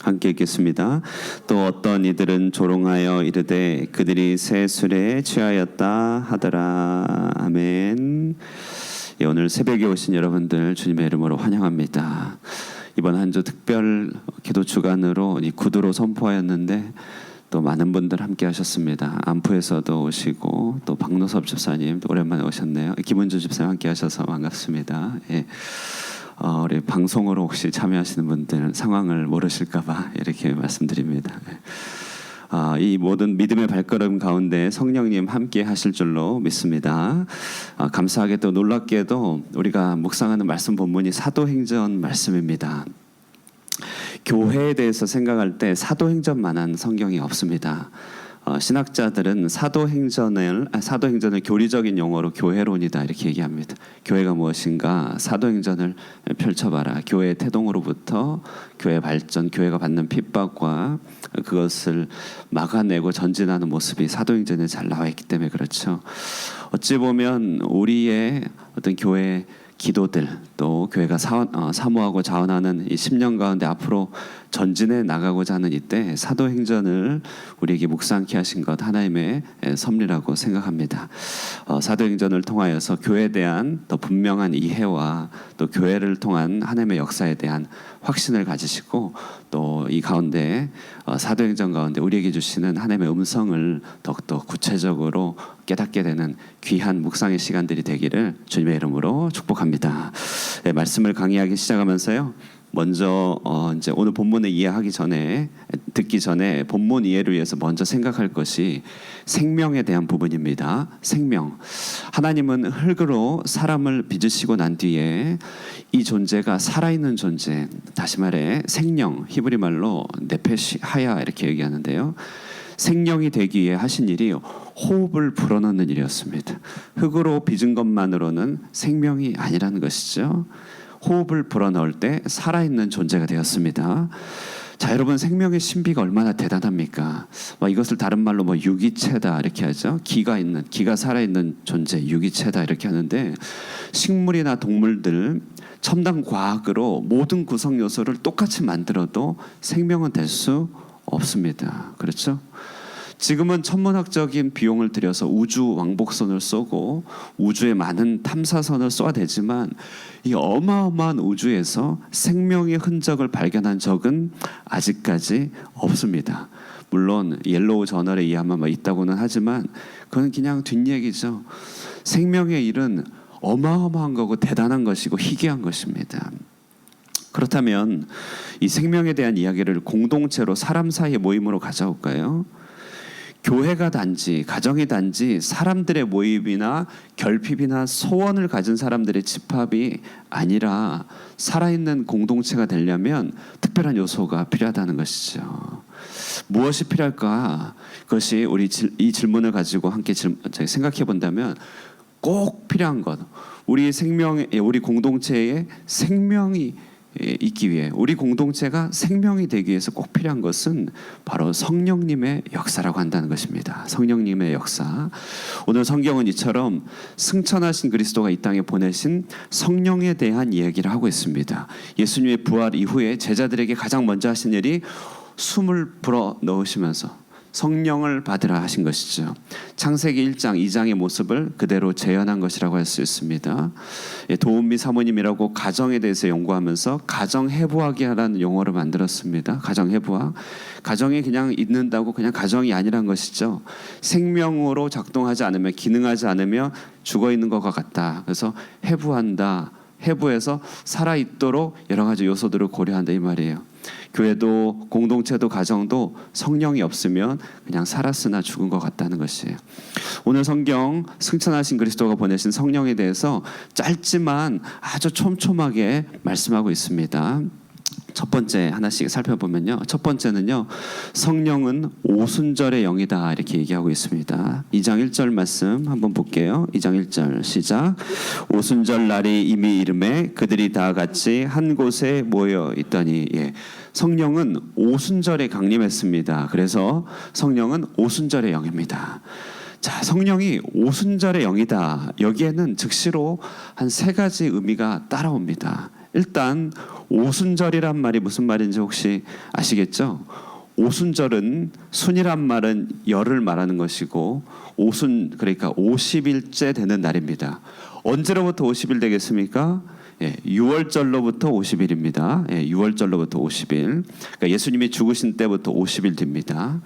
함께 읽겠습니다. 또 어떤 이들은 조롱하여 이르되 그들이 새 술에 취하였다 하더라. 아멘. 예, 오늘 새벽에 오신 여러분들 주님의 이름으로 환영합니다. 이번 한 주 특별 기도 주간으로 이 구두로 선포하였는데 또 많은 분들 함께 하셨습니다. 안프에서도 오시고 또 박노섭 집사님 오랜만에 오셨네요. 김은주 집사님 함께 하셔서 반갑습니다. 예. 우리 방송으로 혹시 참여하시는 분들 상황을 모르실까봐 이렇게 말씀드립니다. 이 모든 믿음의 발걸음 가운데 성령님 함께 하실 줄로 믿습니다. 감사하게도 놀랍게도 우리가 묵상하는 말씀 본문이 사도행전 말씀입니다. 교회에 대해서 생각할 때 사도행전만한 성경이 없습니다. 신학자들은 사도행전을 교리적인 용어로 교회론이다 이렇게 얘기합니다. 교회가 무엇인가 사도행전을 펼쳐봐라. 교회의 태동으로부터 교회 발전, 교회가 받는 핍박과 그것을 막아내고 전진하는 모습이 사도행전에 잘 나와 있기 때문에 그렇죠. 어찌 보면 우리의 어떤 교회 기도들 또 교회가 사모하고 자원하는 이 10년 가운데 앞으로 전진해 나가고자 하는 이때 사도행전을 우리에게 묵상케 하신 것 하나님의 섭리라고 생각합니다. 사도행전을 통하여서 교회에 대한 더 분명한 이해와 또 교회를 통한 하나님의 역사에 대한 확신을 가지시고 또 이 가운데 사도행전 가운데 우리에게 주시는 하나님의 음성을 더욱더 구체적으로 깨닫게 되는 귀한 묵상의 시간들이 되기를 주님의 이름으로 축복합니다. 네, 말씀을 강의하기 시작하면서요. 먼저 이제 오늘 본문을 듣기 전에 본문 이해를 위해서 먼저 생각할 것이 생명에 대한 부분입니다. 생명. 하나님은 흙으로 사람을 빚으시고 난 뒤에 이 존재가 살아있는 존재, 다시 말해 생명, 히브리 말로 네페시 하야 이렇게 얘기하는데요. 생명이 되기 위해 하신 일이 호흡을 불어넣는 일이었습니다. 흙으로 빚은 것만으로는 생명이 아니라는 것이죠. 호흡을 불어넣을 때 살아있는 존재가 되었습니다. 자, 여러분 생명의 신비가 얼마나 대단합니까? 이것을 다른 말로 유기체다 이렇게 하죠. 기가 살아있는 존재, 유기체다 이렇게 하는데 식물이나 동물들 첨단 과학으로 모든 구성 요소를 똑같이 만들어도 생명은 될 수 없습니다. 그렇죠? 지금은 천문학적인 비용을 들여서 우주 왕복선을 쏘고 우주에 많은 탐사선을 쏘아야 되지만 이 어마어마한 우주에서 생명의 흔적을 발견한 적은 아직까지 없습니다. 물론 옐로우 저널에 의하면 있다고는 하지만 그건 그냥 뒷얘기죠. 생명의 일은 어마어마한 거고 대단한 것이고 희귀한 것입니다. 그렇다면 이 생명에 대한 이야기를 공동체로 사람 사이의 모임으로 가져올까요? 교회가 단지, 가정이 단지 사람들의 모임이나 결핍이나 소원을 가진 사람들의 집합이 아니라 살아있는 공동체가 되려면 특별한 요소가 필요하다는 것이죠. 무엇이 필요할까? 그것이 우리 이 질문을 가지고 함께 생각해 본다면 꼭 필요한 것, 우리 공동체에 생명이 있기 위해 우리 공동체가 생명이 되기 위해서 꼭 필요한 것은 바로 성령님의 역사라고 한다는 것입니다. 성령님의 역사. 오늘 성경은 이처럼 승천하신 그리스도가 이 땅에 보내신 성령에 대한 이야기를 하고 있습니다. 예수님의 부활 이후에 제자들에게 가장 먼저 하신 일이 숨을 불어 넣으시면서 성령을 받으라 하신 것이죠. 창세기 1장 2장의 모습을 그대로 재현한 것이라고 할 수 있습니다. 도은미 사모님이라고 가정에 대해서 연구하면서 가정해부학이라는 용어를 만들었습니다. 가정해부학. 가정이 그냥 있는다고 그냥 가정이 아니란 것이죠. 생명으로 작동하지 않으며 기능하지 않으며 죽어있는 것과 같다. 그래서 해부한다. 해부해서 살아있도록 여러 가지 요소들을 고려한다 이 말이에요. 교회도 공동체도 가정도 성령이 없으면 그냥 살았으나 죽은 것 같다는 것이에요. 오늘 성경 승천하신 그리스도가 보내신 성령에 대해서 짧지만 아주 촘촘하게 말씀하고 있습니다. 첫 번째 하나씩 살펴보면요. 첫 번째는요. 성령은 오순절의 영이다 이렇게 얘기하고 있습니다. 2장 1절 말씀 한번 볼게요. 2장 1절 시작. 오순절 날이 이미 이름에 그들이 다 같이 한 곳에 모여 있더니 성령은 오순절에 강림했습니다. 그래서 성령은 오순절의 영입니다. 자, 성령이 오순절의 영이다. 여기에는 즉시로 한 세 가지 의미가 따라옵니다. 일단 오순절이란 말이 무슨 말인지 혹시 아시겠죠? 오순절은 순이란 말은 열을 말하는 것이고 오순 그러니까 50일째 되는 날입니다. 언제로부터 50일 되겠습니까? 6월절로부터 50일입니다. 6월절로부터 50일. 그러니까 예수님이 죽으신 때부터 50일 됩니다.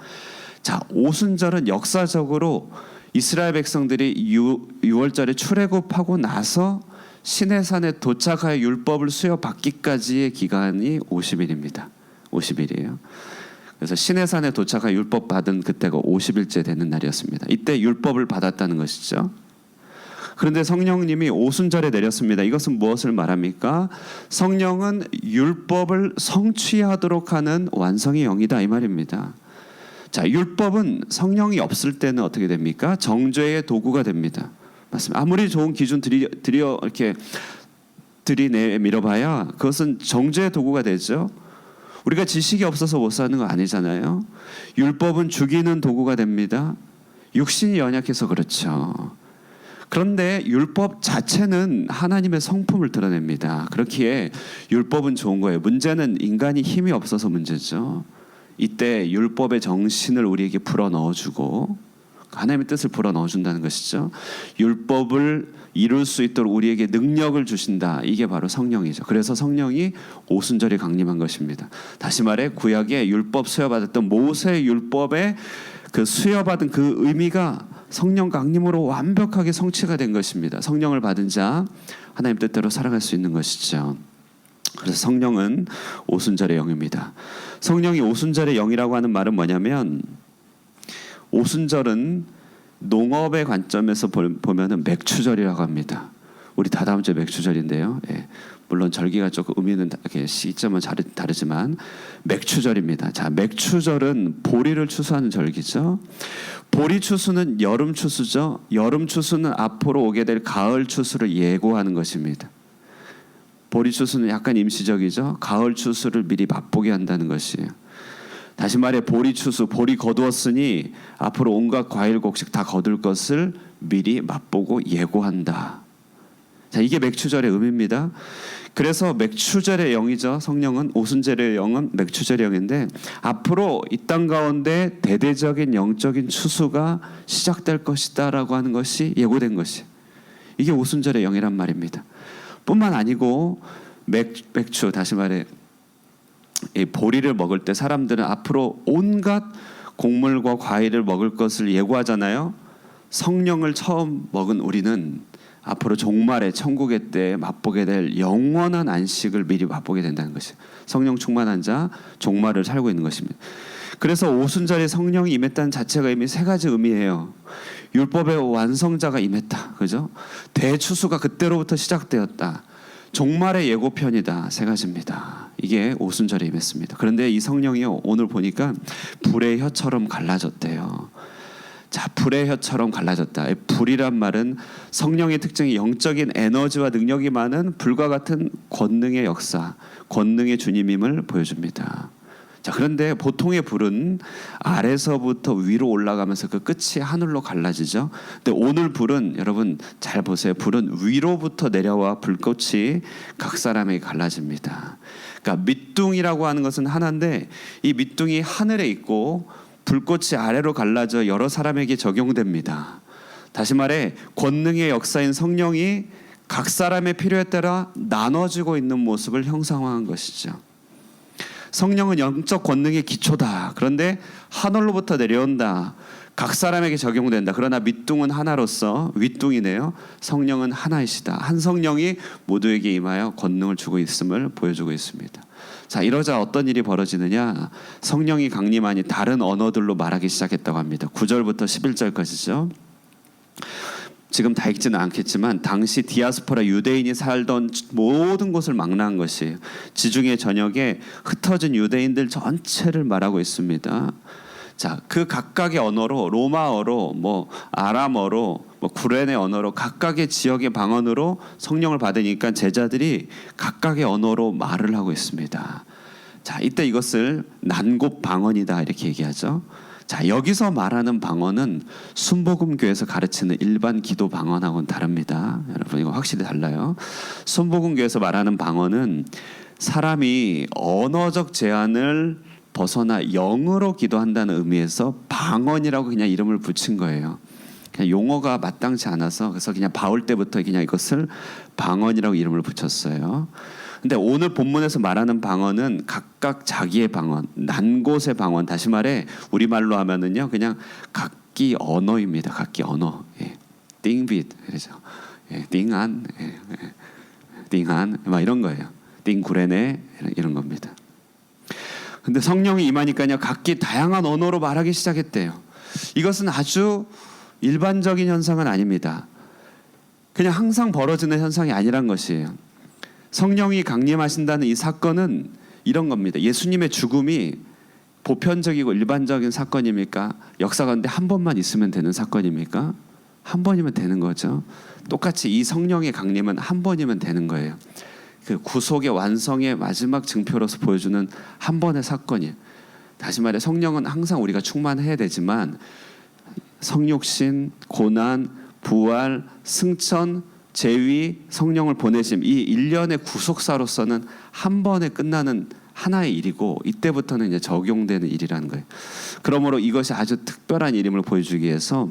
자, 오순절은 역사적으로 이스라엘 백성들이 6월절에 출애굽하고 나서 시내산에 도착하여 율법을 수여받기까지의 기간이 50일입니다. 50일이에요. 그래서 시내산에 도착하여 율법 받은 그때가 50일째 되는 날이었습니다. 이때 율법을 받았다는 것이죠. 그런데 성령님이 오순절에 내렸습니다. 이것은 무엇을 말합니까? 성령은 율법을 성취하도록 하는 완성의 영이다 이 말입니다. 자, 율법은 성령이 없을 때는 어떻게 됩니까? 정죄의 도구가 됩니다. 맞습니다. 아무리 좋은 기준 이렇게 들이내밀어봐야 그것은 정죄의 도구가 되죠. 우리가 지식이 없어서 못 사는 거 아니잖아요. 율법은 죽이는 도구가 됩니다. 육신이 연약해서 그렇죠. 그런데 율법 자체는 하나님의 성품을 드러냅니다. 그렇기에 율법은 좋은 거예요. 문제는 인간이 힘이 없어서 문제죠. 이때 율법의 정신을 우리에게 불어넣어주고 하나님의 뜻을 불어넣어준다는 것이죠. 율법을 이룰 수 있도록 우리에게 능력을 주신다. 이게 바로 성령이죠. 그래서 성령이 오순절에 강림한 것입니다. 다시 말해 구약에 율법 수여받았던 모세의 율법에 그 수여받은 그 의미가 성령 강림으로 완벽하게 성취가 된 것입니다. 성령을 받은 자 하나님 뜻대로 살아갈 수 있는 것이죠. 그래서 성령은 오순절의 영입니다. 성령이 오순절의 영이라고 하는 말은 뭐냐면 오순절은 농업의 관점에서 보면은 맥추절이라고 합니다. 우리 다다음 주에 맥추절인데요. 물론 절기가 조금 의미는 시점은 다르지만 맥추절입니다. 자, 맥추절은 보리를 추수하는 절기죠. 보리 추수는 여름 추수죠. 여름 추수는 앞으로 오게 될 가을 추수를 예고하는 것입니다. 보리 추수는 약간 임시적이죠. 가을 추수를 미리 맛보게 한다는 것이에요. 다시 말해 보리 추수, 보리 거두었으니 앞으로 온갖 과일 곡식 다 거둘 것을 미리 맛보고 예고한다. 자, 이게 맥추절의 의미입니다. 그래서 맥추절의 영이죠. 성령은 오순절의 영은 맥추절의 영인데 앞으로 이 땅 가운데 대대적인 영적인 추수가 시작될 것이다라고 하는 것이 예고된 것이 이게 오순절의 영이란 말입니다. 뿐만 아니고 맥추 다시 말해 이 보리를 먹을 때 사람들은 앞으로 온갖 곡물과 과일을 먹을 것을 예고하잖아요. 성령을 처음 먹은 우리는 앞으로 종말의 천국의 때에 맛보게 될 영원한 안식을 미리 맛보게 된다는 것이에요. 성령 충만한 자 종말을 살고 있는 것입니다. 그래서 오순절에 성령이 임했다는 자체가 이미 세 가지 의미예요. 율법의 완성자가 임했다. 그죠? 대추수가 그때로부터 시작되었다. 종말의 예고편이다. 세 가지입니다. 이게 오순절에 임했습니다. 그런데 이 성령이요 오늘 보니까 불의 혀처럼 갈라졌대요. 자, 불의 혀처럼 갈라졌다. 불이란 말은 성령의 특징이 영적인 에너지와 능력이 많은 불과 같은 권능의 역사, 권능의 주님임을 보여줍니다. 자, 그런데 보통의 불은 아래서부터 위로 올라가면서 그 끝이 하늘로 갈라지죠. 근데 오늘 불은 여러분 잘 보세요. 불은 위로부터 내려와 불꽃이 각 사람에게 갈라집니다. 그러니까 밑둥이라고 하는 것은 하나인데 이 밑둥이 하늘에 있고 불꽃이 아래로 갈라져 여러 사람에게 적용됩니다. 다시 말해 권능의 역사인 성령이 각 사람의 필요에 따라 나눠지고 있는 모습을 형상화한 것이죠. 성령은 영적 권능의 기초다. 그런데 하늘로부터 내려온다. 각 사람에게 적용된다. 그러나 밑둥은 하나로서 윗둥이네요. 성령은 하나이시다. 한 성령이 모두에게 임하여 권능을 주고 있음을 보여주고 있습니다. 자, 이러자 어떤 일이 벌어지느냐? 성령이 강림하니 다른 언어들로 말하기 시작했다고 합니다. 9절부터 11절까지죠. 지금 다 읽지는 않겠지만 당시 디아스포라 유대인이 살던 모든 곳을 망라한 것이에요. 지중해 전역에 흩어진 유대인들 전체를 말하고 있습니다. 자, 그 각각의 언어로 로마어로 아람어로 구레네 언어로 각각의 지역의 방언으로 성령을 받으니까 제자들이 각각의 언어로 말을 하고 있습니다. 자, 이때 이것을 난곱 방언이다 이렇게 얘기하죠. 자, 여기서 말하는 방언은 순복음교에서 가르치는 일반 기도 방언하고는 다릅니다. 여러분 이거 확실히 달라요. 순복음교에서 말하는 방언은 사람이 언어적 제한을 벗어나 영으로 기도한다는 의미에서 방언이라고 그냥 이름을 붙인 거예요. 그냥 용어가 마땅치 않아서 그래서 그냥 바울 때부터 그냥 이것을 방언이라고 이름을 붙였어요. 근데 오늘 본문에서 말하는 방언은 각각 자기의 방언, 난곳의 방언, 다시 말해 우리말로 하면은요 그냥 각기 언어입니다. 각기 언어. 예. 띵빗 그러죠. 예. 띵한, 예. 띵한 막 이런 거예요. 띵구레네 이런 겁니다. 근데 성령이 임하니까요 각기 다양한 언어로 말하기 시작했대요. 이것은 아주 일반적인 현상은 아닙니다. 그냥 항상 벌어지는 현상이 아니란 것이에요. 성령이 강림하신다는 이 사건은 이런 겁니다. 예수님의 죽음이 보편적이고 일반적인 사건입니까? 역사 가운데 한 번만 있으면 되는 사건입니까? 한 번이면 되는 거죠. 똑같이 이 성령의 강림은 한 번이면 되는 거예요. 그 구속의 완성의 마지막 증표로서 보여주는 한 번의 사건이에요. 다시 말해 성령은 항상 우리가 충만해야 되지만 성육신, 고난, 부활, 승천, 제위, 성령을 보내심 이 일련의 구속사로서는 한 번에 끝나는 하나의 일이고 이때부터는 이제 적용되는 일이라는 거예요. 그러므로 이것이 아주 특별한 일임을 보여주기 위해서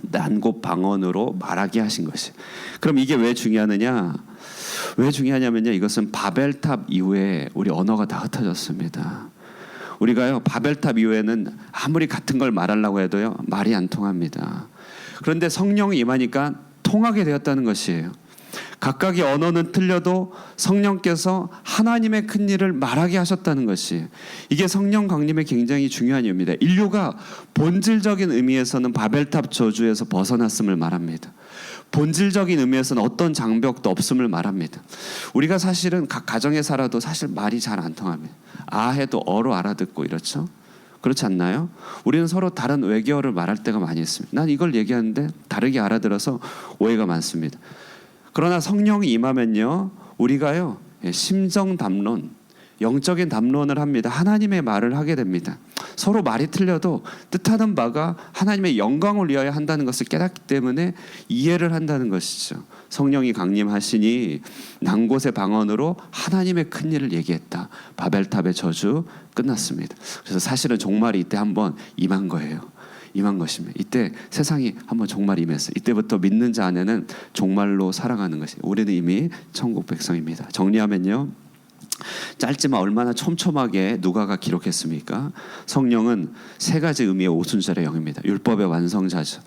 난곳 방언으로 말하게 하신 것이. 그럼 이게 왜 중요하느냐? 왜 중요하냐면요. 이것은 바벨탑 이후에 우리 언어가 다 흩어졌습니다. 우리가요 바벨탑 이후에는 아무리 같은 걸 말하려고 해도요 말이 안 통합니다. 그런데 성령이 임하니까 통하게 되었다는 것이에요. 각각의 언어는 틀려도 성령께서 하나님의 큰 일을 말하게 하셨다는 것이 이게 성령 강림의 굉장히 중요한 이유입니다. 인류가 본질적인 의미에서는 바벨탑 저주에서 벗어났음을 말합니다. 본질적인 의미에서는 어떤 장벽도 없음을 말합니다. 우리가 사실은 각 가정에 살아도 사실 말이 잘 안 통합니다. 아 해도 어로 알아듣고 이렇죠. 그렇지 않나요? 우리는 서로 다른 외계어를 말할 때가 많이 있습니다. 난 이걸 얘기하는데 다르게 알아들어서 오해가 많습니다. 그러나 성령이 임하면요 우리가요 심정 담론, 영적인 담론을 합니다. 하나님의 말을 하게 됩니다. 서로 말이 틀려도 뜻하는 바가 하나님의 영광을 위하여 한다는 것을 깨닫기 때문에 이해를 한다는 것이죠. 성령이 강림하시니 난곳의 방언으로 하나님의 큰 일을 얘기했다. 바벨탑의 저주 끝났습니다. 그래서 사실은 종말이 이때 한번 임한 거예요. 임한 것입니다. 이때 세상이 한번 종말 임했어요. 이때부터 믿는 자 안에는 종말로 살아가는 것이 우리는 이미 천국 백성입니다. 정리하면요. 짧지만 얼마나 촘촘하게 누가가 기록했습니까? 성령은 세 가지 의미의 오순절의 영입니다. 율법의 완성자죠.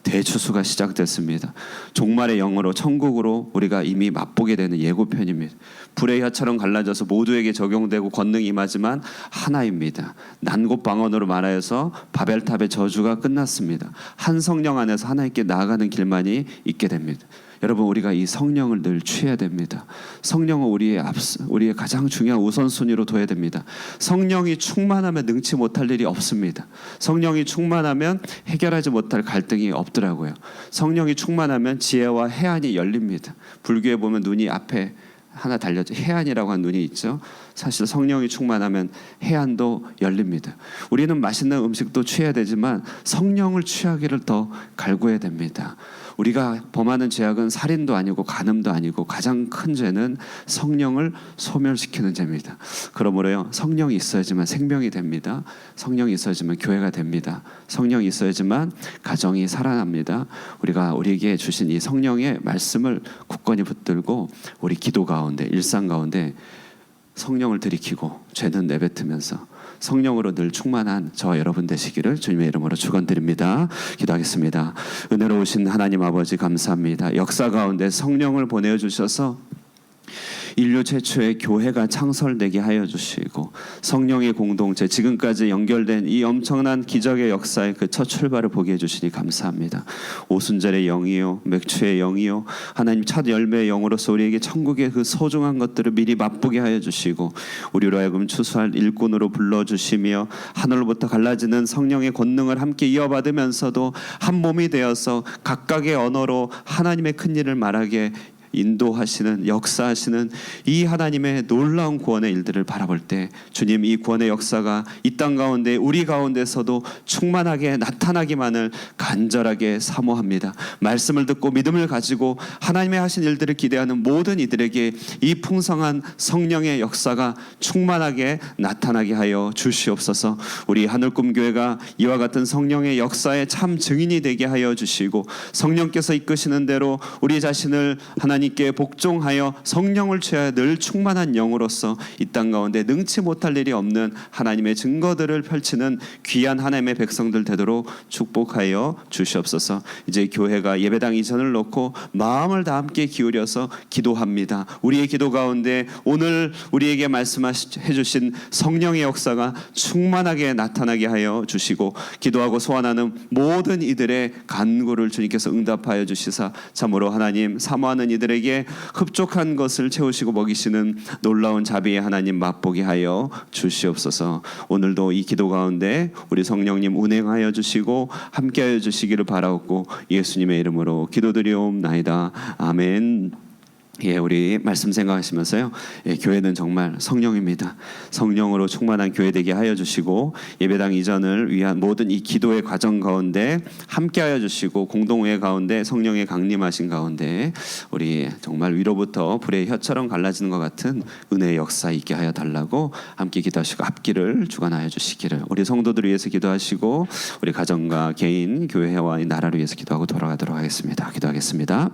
대추수가 시작됐습니다. 종말의 영으로 천국으로 우리가 이미 맛보게 되는 예고편입니다. 불의 혀처럼 갈라져서 모두에게 적용되고 권능이 임하지만 하나입니다. 난곳 방언으로 말하여서 바벨탑의 저주가 끝났습니다. 한 성령 안에서 하나님께 나아가는 길만이 있게 됩니다. 여러분 우리가 이 성령을 늘 취해야 됩니다. 성령은 우리의 가장 중요한 우선순위로 둬야 됩니다. 성령이 충만하면 능치 못할 일이 없습니다. 성령이 충만하면 해결하지 못할 갈등이 없더라고요. 성령이 충만하면 지혜와 해안이 열립니다. 불교에 보면 눈이 앞에 하나 달려져 해안이라고 하는 눈이 있죠. 사실 성령이 충만하면 해안도 열립니다. 우리는 맛있는 음식도 취해야 되지만 성령을 취하기를 더 갈구해야 됩니다. 우리가 범하는 죄악은 살인도 아니고 간음도 아니고 가장 큰 죄는 성령을 소멸시키는 죄입니다. 그러므로요 성령이 있어야지만 생명이 됩니다. 성령이 있어야지만 교회가 됩니다. 성령이 있어야지만 가정이 살아납니다. 우리가 우리에게 주신 이 성령의 말씀을 굳건히 붙들고 우리 기도 가운데 일상 가운데 성령을 들이키고 죄는 내뱉으면서 성령으로 늘 충만한 저와 여러분 되시기를 주님의 이름으로 축원드립니다. 기도하겠습니다. 은혜로우신 하나님 아버지 감사합니다. 역사 가운데 성령을 보내주셔서 인류 최초의 교회가 창설되게 하여 주시고 성령의 공동체 지금까지 연결된 이 엄청난 기적의 역사의 그 첫 출발을 보게 해주시니 감사합니다. 오순절의 영이요 맥주의 영이요 하나님 첫 열매의 영으로서 우리에게 천국의 그 소중한 것들을 미리 맛보게 하여 주시고 우리로 하여금 추수할 일꾼으로 불러주시며 하늘로부터 갈라지는 성령의 권능을 함께 이어받으면서도 한 몸이 되어서 각각의 언어로 하나님의 큰 일을 말하게 인도하시는 역사하시는 이 하나님의 놀라운 구원의 일들을 바라볼 때 주님, 이 구원의 역사가 이 땅 가운데 우리 가운데서도 충만하게 나타나기만을 간절하게 사모합니다. 말씀을 듣고 믿음을 가지고 하나님의 하신 일들을 기대하는 모든 이들에게 이 풍성한 성령의 역사가 충만하게 나타나게 하여 주시옵소서. 우리 하늘꿈교회가 이와 같은 성령의 역사의 참 증인이 되게 하여 주시고, 성령께서 이끄시는 대로 우리 자신을 하나님께 복종하여 성령을 취하여 늘 충만한 영으로서 이 땅 가운데 능치 못할 일이 없는 하나님의 증거들을 펼치는 귀한 하나님의 백성들 되도록 축복하여 주시옵소서. 이제 교회가 예배당 이전을 놓고 마음을 다 함께 기울여서 기도합니다. 우리의 기도 가운데 오늘 우리에게 말씀해 주신 성령의 역사가 충만하게 나타나게 하여 주시고, 기도하고 소원하는 모든 이들의 간구를 주님께서 응답하여 주시사 참으로 하나님 사모하는 이들에게 흡족한 것을 채우시고 먹이시는 놀라운 자비의 하나님 맛보게 하여 주시옵소서. 오늘도 이 기도 가운데 우리 성령님 운행하여 주시고 함께하여 주시기를 바라옵고 예수님의 이름으로 기도드리옵나이다. 아멘. 예, 우리 말씀 생각하시면서요. 예, 교회는 정말 성령입니다. 성령으로 충만한 교회 되게 하여 주시고, 예배당 이전을 위한 모든 이 기도의 과정 가운데 함께하여 주시고, 공동회 가운데 성령의 강림하신 가운데 우리 정말 위로부터 불의 혀처럼 갈라지는 것 같은 은혜의 역사 있게 하여 달라고 함께 기도하시고 앞길을 주관하여 주시기를, 우리 성도들을 위해서 기도하시고 우리 가정과 개인, 교회와 나라를 위해서 기도하고 돌아가도록 하겠습니다. 기도하겠습니다.